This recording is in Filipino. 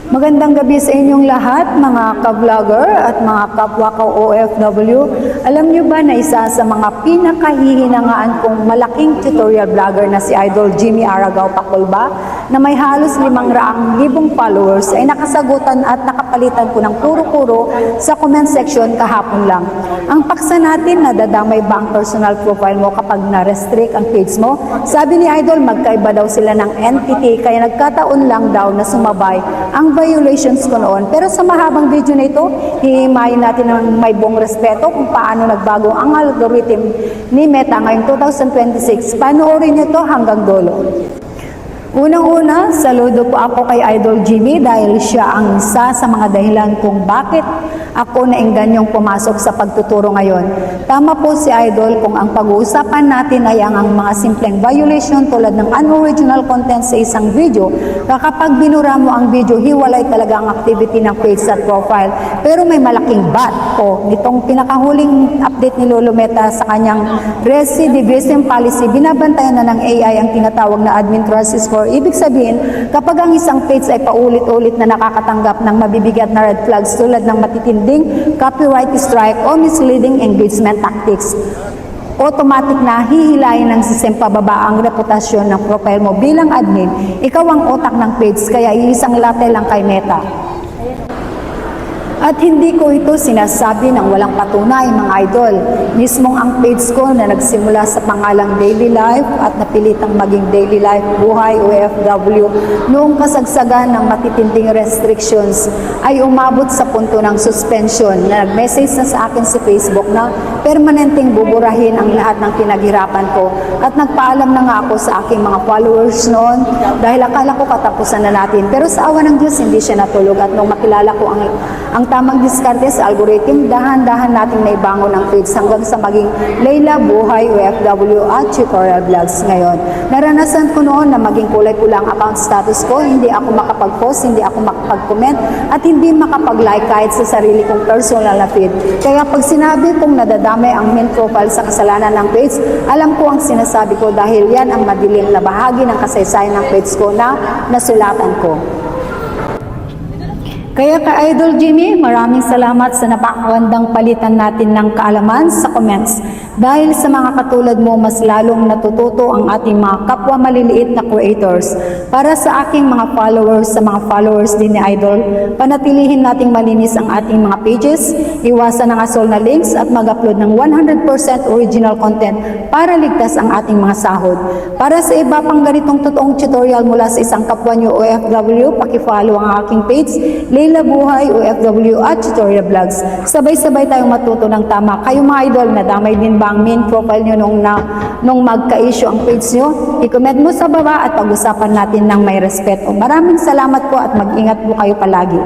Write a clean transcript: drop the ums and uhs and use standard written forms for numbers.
Magandang gabi sa inyong lahat, mga ka-vlogger at mga kapwa ka OFW. Alam nyo ba na isa sa mga pinakahihinangaan kong malaking tutorial vlogger na si Idol Jimmy Aragao Pakulba na may halos 500,000 followers ay nakasagutan at nakapalitan ko ng kuro-kuro sa comment section kahapon lang. Ang paksa natin, nadadamay ba ang personal profile mo kapag na-restrict ang page mo? Sabi ni Idol, magkaiba daw sila ng entity kaya nagkataon lang daw na sumabay ang violations ko noon. Pero sa mahabang video na ito, hihimayin natin ng may buong respeto kung paano nagbago ang algorithm ni Meta ngayong 2026. Panoorin nyo to hanggang dulo. Unang-una, saludo po ako kay Idol Jimmy dahil siya ang isa sa mga dahilan kung bakit ako naingganyong pumasok sa pagtuturo ngayon. Tama po si Idol kung ang pag-uusapan natin ay ang mga simpleng violation tulad ng unoriginal content sa isang video. Kapag binura mo ang video, hiwalay talaga ang activity ng page at profile. Pero may malaking but po. Nitong pinakahuling update ni Lolo Meta sa kanyang recidivism policy, binabantayan na ng AI ang tinatawag na admin trust score. Ibig sabihin, kapag ang isang page ay paulit-ulit na nakakatanggap ng mabibigat na red flags tulad ng matitinding copyright strike o misleading engagement tactics, automatic na hihilayin ng sistema pababa ang reputasyon ng profile mo bilang admin. Ikaw ang otak ng page, kaya iisang latte lang kay Meta. At hindi ko ito sinasabi ng walang patunay, mga idol. Mismong ang page ko na nagsimula sa pangalang Daily Life at napilitang maging Daily Life Buhay OFW noong kasagsagan ng matitinding restrictions ay umabot sa punto ng suspension na nag-message na sa akin sa Facebook na permanenteng buburahin ang lahat ng pinaghirapan ko. At nagpaalam na nga ako sa aking mga followers noon dahil akala ko katapusan na natin. Pero sa awa ng Diyos, hindi siya natulog at nung makilala ko ang tamang diskarte sa algorithm, dahan-dahan nating naibangon ang page hanggang sa maging Layla Buhay OFW at tutorial vlogs ngayon. Naranasan ko noon na maging kulay-pula ang account status ko, hindi ako makapag-post, hindi ako makapag-comment, at hindi makapag-like kahit sa sarili kong personal na feed. Kaya pag sinabi kong nadadamay ang main profile sa kasalanan ng page, alam ko ang sinasabi ko dahil yan ang madilim na bahagi ng kasaysayan ng page ko na nasulatan ko. Kaya kay Idol Jimmy, maraming salamat sa napakagandang palitan natin ng kaalaman sa comments. Dahil sa mga katulad mo, mas lalong natututo ang ating mga kapwa maliliit na creators. Para sa aking mga followers, sa mga followers din ni Idol, panatilihin nating malinis ang ating mga pages, iwasan ang asol na links at mag-upload ng 100% original content para ligtas ang ating mga sahod. Para sa iba pang ganitong totoong tutorial mula sa isang kapwa nyo OFW, pakifollow ang aking page, Layla Buhay OFW at tutorial vlogs. Sabay-sabay tayong matuto ng tama. Kayo mga idol, nadamay din ba ang main profile nyo nung magka-issue ang page nyo? I-comment mo sa baba at pag-usapan natin ng may respeto. Maraming salamat po at mag-ingat po kayo palagi.